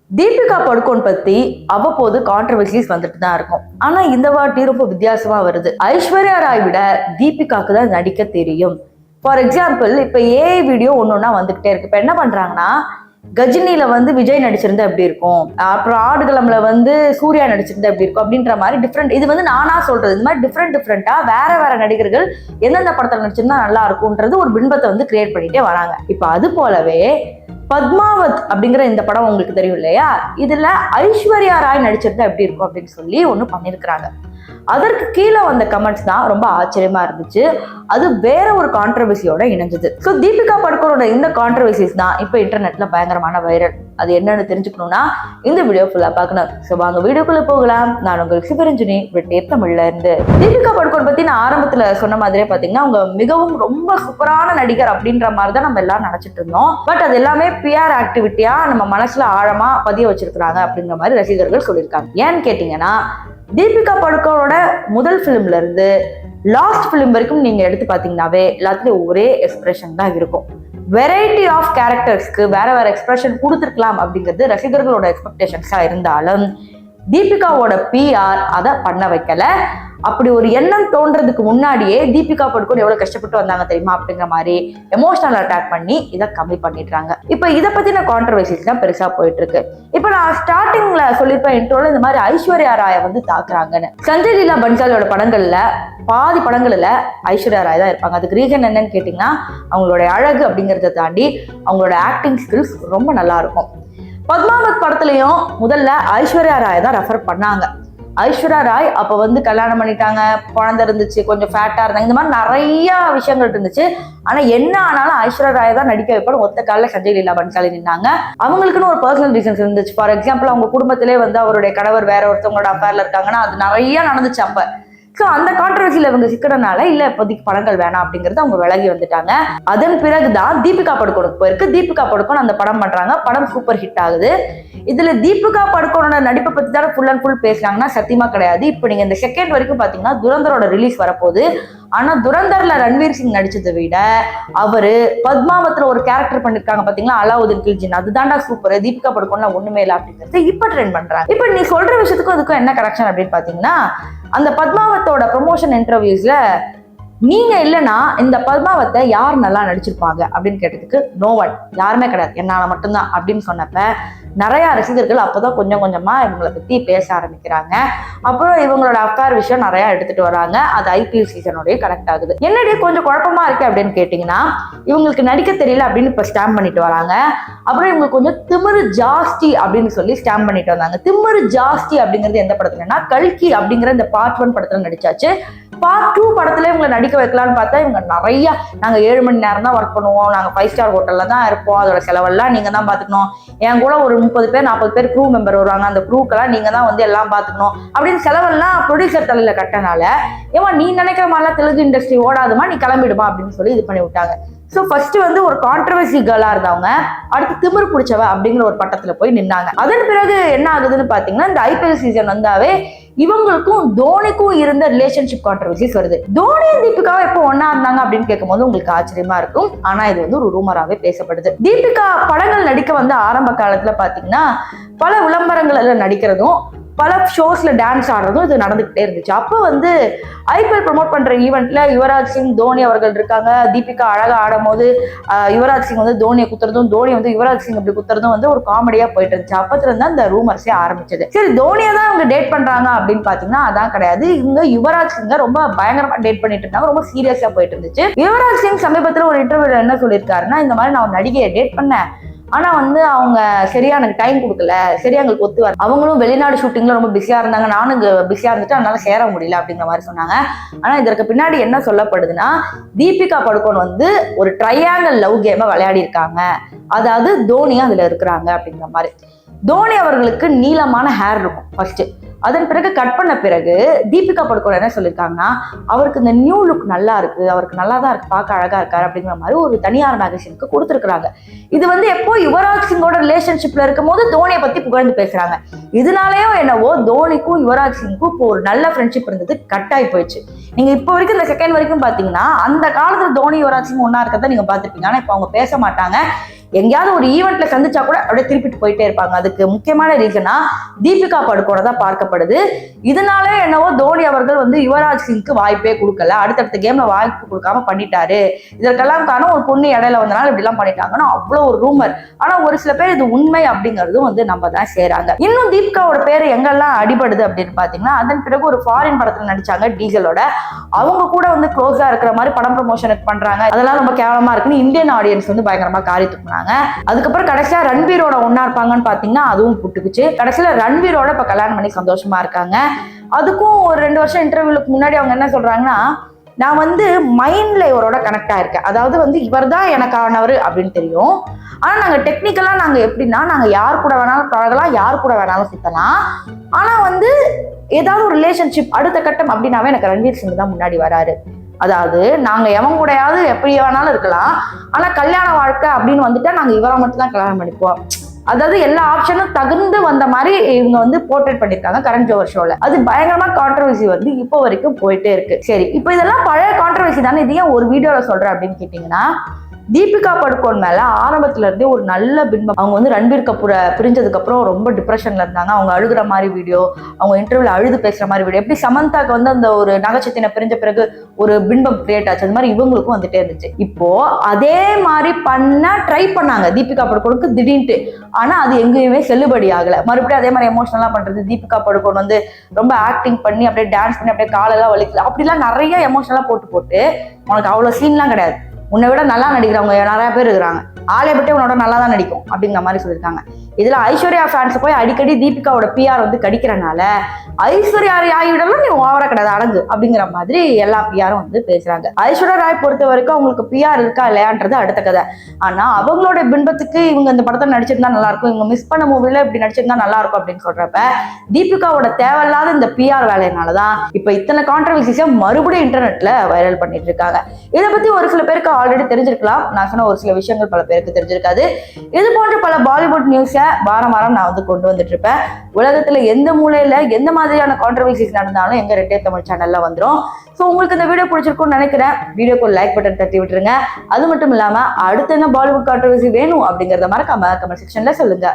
தீபிகா படுகோன் பத்தி அவ்வப்போது கான்ட்ரவர்சிஸ் வந்துட்டு தான் இருக்கும். ஆனா இந்த வாட்டி ரொம்ப வித்தியாசமா வருது. ஐஸ்வர்யா ராய் விட தீபிகாக்கு தான் நடிக்க தெரியும். ஃபார் எக்ஸாம்பிள், இப்ப ஏஐ வீடியோ ஒன்னொன்னா வந்துகிட்டே இருக்கு. இப்ப என்ன பண்றாங்கன்னா, கஜினில விஜய் நடிச்சிருந்தா எப்படி இருக்கும், அப்புறம் ஆடுகளம்ல சூர்யா நடிச்சிருந்தா எப்படி இருக்கும் அப்படின்ற மாதிரி டிஃப்ரெண்ட். இது நானா சொல்றது, இந்த மாதிரி டிஃப்ரெண்டா வேற நடிகர்கள் எந்தெந்த படத்துல நடிச்சிருந்தா நல்லா இருக்கும்ன்றது ஒரு பின்பத்தை கிரியேட் பண்ணிட்டே வராங்க. இப்ப அது போலவே பத்மாவத் அப்படிங்கிற இந்த படம் உங்களுக்கு தெரியும் இல்லையா, இதுல ஐஸ்வர்யா ராய் நடிச்சிருந்தா எப்படி இருக்கும் அப்படின்னு சொல்லி ஒண்ணு பண்ணிருக்கிறாங்க. அதற்கு கீழே வந்த கமெண்ட்ஸ் தான் ரொம்ப ஆச்சரியமா இருந்துச்சு. அது வேற ஒரு கான்ட்ரவர்சியோட இணைஞ்சது. ஸோ தீபிகா படுகோனோட இந்த கான்ட்ரவர்சிஸ் தான் இப்போ இன்டர்நெட்ல பயங்கரமான வைரல். அது என்னன்னு தெரிஞ்சுக்கணும்னா இந்த வீடியோ ஃபுல்லா பார்க்கணும். ஸோ வாங்க வீடியோக்குள்ள போகலாம். நான் உங்களுக்கு சிவரஞ்சனி விட்டேர் தமிழ்ல இருந்து. தீபிகா படுகோன் பத்தி நான் ஆரம்பத்துல சொன்ன மாதிரியே பாத்தீங்கன்னா, அவங்க மிகவும் ரொம்ப சூப்பரான நடிகர் அப்படின்ற மாதிரி தான் நம்ம எல்லாம் நினைச்சிட்டு இருந்தோம். பட் அது எல்லாமே பிஆர் ஆக்டிவிட்டியா நம்ம மனசுல ஆழமா பதிய வச்சிருக்காங்க அப்படிங்கிற மாதிரி ரசிகர்கள் சொல்லியிருக்காங்க. ஏன்னு கேட்டீங்கன்னா, தீபிகா படுகோனோட முதல் பிலிம்ல இருந்து லாஸ்ட் பிலிம் வரைக்கும் நீங்க எடுத்து பாத்தீங்கன்னாவே எல்லாத்துலயும் ஒரே எக்ஸ்பிரஷன் தான் இருக்கும். வெரைட்டி ஆஃப் கேரக்டர்ஸ்க்கு வேற எக்ஸ்பிரஷன் கொடுத்துருக்கலாம் அப்படிங்கிறது ரசிகர்களோட எக்ஸ்பெக்டேஷன்ஸா இருந்தாலும் தீபிகாவோட பிஆர் அதை பண்ண வைக்கல. அப்படி ஒரு எண்ணம் தோன்றதுக்கு முன்னாடியே தீபிகா படுகோன் எவ்வளவு கஷ்டப்பட்டு வந்தாங்க தெரியுமா அப்படிங்கிற மாதிரி எமோஷனல் அட்டாக் பண்ணி இதை கம்மி பண்ணிடுறாங்க. இப்ப இதை பத்தின கான்ட்ரவர்சிஸ் தான் பெருசா போயிட்டு இருக்கு. இப்ப நான் ஸ்டார்டிங்ல சொல்லிருப்பேன் இன்ட்ரோல, இந்த மாதிரி ஐஸ்வர்யா ராயை தாக்குறாங்கன்னு. சஞ்சய் லீலா பன்சாலியோட படங்கள்ல பாதி படங்கள்ல ஐஸ்வர்யா ராய் தான் இருப்பாங்க. அதுக்கு ரீசன் என்னன்னு கேட்டீங்கன்னா, அவங்களோட அழகு அப்படிங்கறத தாண்டி அவங்களோட ஆக்டிங் ஸ்கில்ஸ் ரொம்ப நல்லா இருக்கும். பத்மாவத் படத்துலயும் முதல்ல ஐஸ்வர்யா ராய் தான் ரெஃபர் பண்ணாங்க. ஐஸ்வர்யா ராய் அப்ப கல்யாணம் பண்ணிட்டாங்க, குழந்தை இருந்துச்சு, கொஞ்சம் ஃபேட்டா இருந்தாங்க, இந்த மாதிரி நிறைய விஷயங்கள் இருந்துச்சு. ஆனா என்ன ஆனாலும் ஐஸ்வர்யா ராய் தான் நடிக்க வைப்பாடு ஒத்த காலில் சஞ்சய் லீலா பன்சாலி நின்னாங்க. அவங்களுக்குன்னு ஒரு பர்சனல் ரீசன்ஸ் இருந்துச்சு. ஃபார் எக்ஸாம்பிள், அவங்க குடும்பத்திலே அவருடைய கணவர் வேற ஒருத்தவங்களோட அஃபேர்ல இருக்காங்கன்னா அது நிறைய நடந்துச்சு அப்ப. ஸோ அந்த கான்ட்ரவர்சியில இவங்க சிக்கிறனால இல்ல இப்போதைக்கு படங்கள் வேணாம் அப்படிங்கறது அவங்க விலகி வந்துட்டாங்க. அதன் பிறகுதான் தீபிகா படுகோனுக்கு போயிருக்கு. தீபிகா படுகோன் அந்த படம் பண்றாங்க. படம் சூப்பர் ஹிட் ஆகுது. இதுல தீபிகா படுகோனோட நடிப்பை பத்தி தான் ஃபுல் அண்ட் ஃபுல் பேசுறாங்கன்னா சத்தியமா கிடையாது. இப்போ நீங்க இந்த செகண்ட் வரைக்கும் பாத்தீங்கன்னா துரந்தரோட ரிலீஸ் வரப்போகுது. ஆனா துரந்தர்ல ரன்வீர் சிங் நடிச்சதை விட அவரு பத்மாவத்துல ஒரு கேரக்டர் பண்ணிருக்காங்க பாத்தீங்களா, அலாவுதீன் கில்ஜின், அதுதான்டா சூப்பர். தீபிகா படுகோன்ல ஒண்ணுமே இல்லை அப்படிங்கிறது இப்ப ட்ரெண்ட் பண்றாங்க. இப்ப நீ சொல்ற விஷயத்துக்கும் அதுக்கும் என்ன கனெக்ஷன் அப்படின்னு பாத்தீங்கன்னா, அந்த பத்மாவத்தோட ப்ரமோஷன் இன்டர்வியூஸ்ல நீங்க இல்லைன்னா இந்த பத்மாவத்தை யார் நல்லா நடிச்சிருப்பாங்க அப்படின்னு கேட்டதுக்கு நோ ஒன், யாருமே கிடையாது, என்னால மட்டும்தான் அப்படின்னு சொன்னப்ப நிறைய ரசிகர்கள் அப்பதான் கொஞ்சம் கொஞ்சமா இவங்களை பத்தி பேச ஆரம்பிக்கிறாங்க. அப்புறம் இவங்களோட அஃபேர் விஷயம் நிறைய எடுத்துட்டு வராங்க. அது ஐபிஎல் சீசனோடய கனெக்ட் ஆகுது. என்னடி கொஞ்சம் குழப்பமா இருக்கு அப்படின்னு கேட்டீங்கன்னா, இவங்களுக்கு நடிக்க தெரியல அப்படின்னு இப்ப ஸ்டாம்ப் பண்ணிட்டு வராங்க. அப்புறம் இவங்களுக்கு கொஞ்சம் திமிரு ஜாஸ்தி அப்படின்னு சொல்லி ஸ்டாம்ப் பண்ணிட்டு வந்தாங்க. திமிரு ஜாஸ்தி அப்படிங்கிறது எந்த படத்துலன்னா, கல்கி அப்படிங்கிற இந்த பார்ட் 1 படத்துல நடிச்சாச்சு. பார்ட் 2 படத்துல இவங்களை நடிக்க வைக்கலாம்னு பார்த்தா இவங்க நிறைய, நாங்க 7 மணி நேரம் தான் ஒர்க் பண்ணுவோம், நாங்க 5 ஸ்டார் ஹோட்டல்ல தான் இருப்போம், அதோட செலவெல்லாம் நீங்க தான் பாத்துக்கணும், என் கூட ஒரு 30 பேர் 40 பேர் க்ரூ மெம்பர் வருவாங்க, அந்த க்ரூக்கெல்லாம் நீங்க தான் எல்லாம் பாத்துக்கணும் அப்படின்னு செலவெல்லாம் ப்ரொடியூசர் தலையில கட்டனால, ஏமா நீ நினைக்கிற மாதிரிலாம் தெலுங்கு இண்டஸ்ட்ரி ஓடாதுமா, நீ கிளம்பிடுமா அப்படின்னு சொல்லி இது பண்ணி விட்டாங்க. ஸோ ஃபர்ஸ்ட் ஒரு கான்ட்ரவர்சி கேர்ளா இருந்தவங்க அடுத்து திமிரு பிடிச்சவ அப்படிங்கிற ஒரு பட்டத்துல போய் நின்னாங்க. அதன் பிறகு என்ன ஆகுதுன்னு பாத்தீங்கன்னா, இந்த ஐபிஎல் சீசன் வந்தாவே இவங்களுக்கும் தோனிக்கும் இருந்த ரிலேஷன்ஷிப் கான்ட்ரவர்சிஸ் வருது. தோனியும் தீபிகாவும் எப்போ ஒன்னா இருந்தாங்க அப்படின்னு கேட்கும்போது உங்களுக்கு ஆச்சரியமா இருக்கும். ஆனா இது ஒரு ரூமராகவே பேசப்படுது. தீபிகா படங்கள் நடிக்க ஆரம்ப காலத்துல பாத்தீங்கன்னா பல விளம்பரங்கள்ல நடிக்கிறதும் பல ஷோஸ்ல டான்ஸ் ஆடுறதும் இது நடந்துகிட்டே இருந்துச்சு. அப்போ ஐபிஎல் ப்ரமோட் பண்ற ஈவெண்ட்ல யுவராஜ் சிங், தோனி அவர்கள் இருக்காங்க. தீபிகா அழகா ஆடும் போது யுவராஜ் சிங் தோனியை குத்துறதும், தோனி யுவராஜ் சிங் அப்படி குத்துறதும் ஒரு காமெடியா போயிட்டு இருந்துச்சு. அப்பத்துல இருந்தா இந்த ரூமர்ஸே ஆரம்பிச்சது. சரி, தோனியை தான் அவங்க டேட் பண்றாங்க அப்படின்னு பாத்தீங்கன்னா அதான் கிடையாது. இவங்க யுவராஜ் சிங்க ரொம்ப பயங்கரமா டேட் பண்ணிட்டு இருந்தாங்க. ரொம்ப சீரியஸா போயிட்டு இருந்துச்சு. யுவராஜ் சிங் சமீபத்துல ஒரு இன்டர்வியூல என்ன சொல்லியிருக்காருன்னா, இந்த மாதிரி நான் நடிகையை டேட் பண்ணேன், ஆனா அவங்க சரியா எனக்கு டைம் கொடுக்கல, சரியா எங்களுக்கு ஒத்து வர, அவங்களும் வெளிநாடு ஷூட்டிங்ல ரொம்ப பிஸியா இருந்தாங்க, நானும் இங்க பிஸியா இருந்துட்டு அதனால சேர முடியல அப்படிங்கிற மாதிரி சொன்னாங்க. ஆனா இதற்கு பின்னாடி என்ன சொல்லப்படுதுன்னா, தீபிகா படுகோன் ஒரு ட்ரையாங்கிள் லவ் கேமை விளையாடி இருக்காங்க. அதாவது தோனியா அதுல இருக்கிறாங்க அப்படிங்கிற மாதிரி. தோனி அவர்களுக்கு நீளமான ஹேர் இருக்கும் ஃபர்ஸ்ட். அதன் பிறகு கட் பண்ண பிறகு தீபிகா படுகோன் என்ன சொல்லியிருக்காங்கன்னா, அவருக்கு இந்த நியூ லுக் நல்லா இருக்கு, அவருக்கு நல்லா தான் இருக்கு, பார்க்க அழகா இருக்காரு அப்படிங்கிற மாதிரி ஒரு தனியார் மேகசினுக்கு கொடுத்துருக்காங்க. இது எப்போ யுவராஜ் சிங்கோட ரிலேஷன்ஷிப்ல இருக்கும் போது தோனியை பத்தி புகழ்ந்து பேசுறாங்க. இதனாலயோ என்னவோ தோனிக்கும் யுவராஜ் சிங்க்கும் இப்போ ஒரு நல்ல ஃப்ரெண்ட்ஷிப் இருந்தது கட் ஆகி போயிடுச்சு. நீங்க இப்போ வரைக்கும் இந்த செகண்ட் வரைக்கும் பாத்தீங்கன்னா அந்த காலத்துல தோனி யுவராஜ் சிங் ஒன்னா இருக்கிறத நீங்க பாத்துருப்பீங்க. ஆனா இப்போ அவங்க பேச மாட்டாங்க. எங்கேயாவது ஒரு ஈவெண்ட்ல சந்திச்சா கூட அப்படியே திருப்பிட்டு போயிட்டே இருப்பாங்க. அதுக்கு முக்கியமான ரீசனா தீபிகா படுகோனை தான் பார்க்கப்படுது. இதனாலே என்னவோ தோனி அவர்கள் வந்து யுவராஜ் சிங்க்கு வாய்ப்பே கொடுக்கல, அடுத்தடுத்த கேம்ல வாய்ப்பு கொடுக்காம பண்ணிட்டாரு. இதற்கெல்லாம் காரணம் ஒரு பொண்ணு இடையில வந்தனால இப்படி எல்லாம் பண்ணிட்டாங்கன்னா அவ்வளவு ஒரு ரூமர். ஆனா ஒரு சில பேர் இது உண்மை அப்படிங்கறதும் வந்து நம்ம தான் சேராங்க. இன்னும் தீபிகாவோட பேரு எங்கெல்லாம் அடிபடுது அப்படின்னு பாத்தீங்கன்னா, அதன் பிறகு ஒரு ஃபாரின் படத்துல நடிச்சாங்க டீசலோட, அவங்க கூட வந்து க்ளோஸா இருக்கிற மாதிரி படம் ப்ரமோஷனுக்கு பண்றாங்க, அதெல்லாம் ரொம்ப கேவலமா இருக்குன்னு இந்தியன் ஆடியன்ஸ் வந்து பயங்கரமா காரி துப்புனாங்க. அதுக்கப்புறம் கடைசியா ரன்வீரோட ஒன்னா இருப்பாங்கன்னு பாத்தீங்கன்னா அதுவும் புட்டுக்குச்சு. கடைசியில ரன்வீரோட இப்ப கல்யாணம் பண்ணி சந்தோஷமா இருக்காங்க. அதுக்கும் ஒரு 2 வருஷம் இன்டர்வியூக்கு முன்னாடி அவங்க என்ன சொல்றாங்கன்னா, நான் வந்து மைண்ட்ல இவரோட கனெக்ட் ஆயிருக்கேன், அதாவது வந்து இவர் தான் எனக்கானவர் அப்படின்னு தெரியும். ஆனா நாங்க டெக்னிக்கலா நாங்க எப்படின்னா, நாங்க யார் கூட வேணாலும் பழகலாம், யார் கூட வேணாலும் சுத்தலாம். ஆனா வந்து ஏதாவது ஒரு ரிலேஷன்ஷிப் அடுத்த கட்டம் அப்படின்னாவே எனக்கு ரன்வீர் சிங் தான் முன்னாடி வராரு. அதாவது நாங்க எவன் கூடயாவது எப்படி வேணாலும் இருக்கலாம், ஆனா கல்யாண வாழ்க்கை அப்படின்னு வந்துட்டா நாங்க இவரை மட்டும் தான் கல்யாணம் பண்ணிப்போம். அதாவது எல்லா ஆப்ஷனும் தகுந்து வந்த மாதிரி இவங்க வந்து போர்ட்ரேட் பண்ணிருக்காங்க கரண் ஜோஹர் ஷோல. அது பயங்கரமா கான்ட்ரவர்சி வந்து இப்போ வரைக்கும் போயிட்டே இருக்கு. சரி, இப்போ இதெல்லாம் பழைய கான்ட்ரவர்சி தானே, இது ஏன் ஒரு வீடியோல சொல்றேன் அப்படின்னு கேட்டீங்கன்னா, தீபிகா படுகோன் மேல ஆரம்பத்துல இருந்தே ஒரு நல்ல பின்பம். அவங்க வந்து ரன்பீர் கபூரை பிரிஞ்சதுக்கு அப்புறம் ரொம்ப டிப்ரெஷன்ல இருந்தாங்க. அவங்க அழுகிற மாதிரி வீடியோ, அவங்க இன்டர்வியூல அழுது பேசுற மாதிரி வீடியோ, எப்படி சமந்தாக்கு வந்து அந்த ஒரு நகைச்சத்தினை பிரிஞ்ச பிறகு ஒரு பின்பம் கிரியேட் ஆச்சு, அது மாதிரி இவங்களுக்கும் வந்துட்டே இருந்துச்சு. இப்போ அதே மாதிரி பண்ண ட்ரை பண்ணாங்க தீபிகா படுகோனுக்கு திடீர்னு, ஆனா அது எங்கேயுமே செல்லுபடி ஆகல. மறுபடியும் அதே மாதிரி எமோஷனலா பண்றது, தீபிகா படுகோன் வந்து ரொம்ப ஆக்டிங் பண்ணி அப்படியே டான்ஸ் பண்ணி அப்படியே காலெல்லாம் வலிக்கல, அப்படிலாம் நிறைய எமோஷனலா போட்டு உனக்கு அவ்வளவு சீன்லாம் கிடையாது, உன்னை விட நல்லா நடிக்கிறவங்க நிறைய பேர் இருக்கிறாங்க, ஆளை விட்டு உன்னோட நல்லா தான் நடிக்கும் அப்படிங்கிற மாதிரி சொல்லியிருக்காங்க. இதுல ஐஸ்வர்யா ஃபேன்ஸ் போய் அடிக்கடி தீபிகாவோட பிஆர் வந்து கடிக்கிறனால ஐஸ்வர்யா ராயிடலாம் நீ ஓவரா கிடையாது அடங்கு அப்படிங்கிற மாதிரி எல்லா பிஆரும் வந்து பேசுறாங்க. ஐஸ்வர்யா ராய் பொறுத்த வரைக்கும் அவங்களுக்கு பிஆர் இருக்கா இல்லையான்றது அடுத்த கதை. ஆனா அவங்களோட பின்பத்துக்கு இவங்க இந்த படத்தை நடிச்சிருந்தா நல்லா இருக்கும், இவங்க மிஸ் பண்ண மூவில இப்படி நடிச்சிருந்தா நல்லா இருக்கும் அப்படின்னு சொல்றப்ப தீபிகாவோட தேவையில்லாத இந்த பிஆர் வேலையினாலதான் இப்ப இத்தனை கான்ட்ரவர்சிஸை மறுபடியும் இன்டர்நெட்ல வைரல் பண்ணிட்டு இருக்காங்க. இதை பத்தி ஒரு சில பேருக்கு ஆல்ரெடி தெரிஞ்சிருக்கலாம், நான் சொன்ன ஒரு சில விஷயங்கள் பல பேருக்கு தெரிஞ்சிருக்காது. இது போன்ற பல பாலிவுட் நியூஸை வாரம் நான் வந்து கொண்டு வந்துட்டு இருப்பேன். உலகத்துல எந்த மூலையில எந்த மாதிரியான கான்ட்ரவர்சிஸ் நடந்தாலும் எங்க ரெட்டே தமிழ் சேனல்ல வந்துடும். ஸோ உங்களுக்கு இந்த வீடியோ பிடிச்சிருக்கும்னு நினைக்கிறேன். வீடியோக்கு லைக் பட்டன் தட்டி விட்டுருங்க. அது மட்டும் இல்லாம அடுத்து என்ன பாலிவுட் கான்ட்ரவர்சி வேணும் அப்படிங்கறத மறக்காம கமெண்ட் செக்ஷன்ல சொல்லுங்க.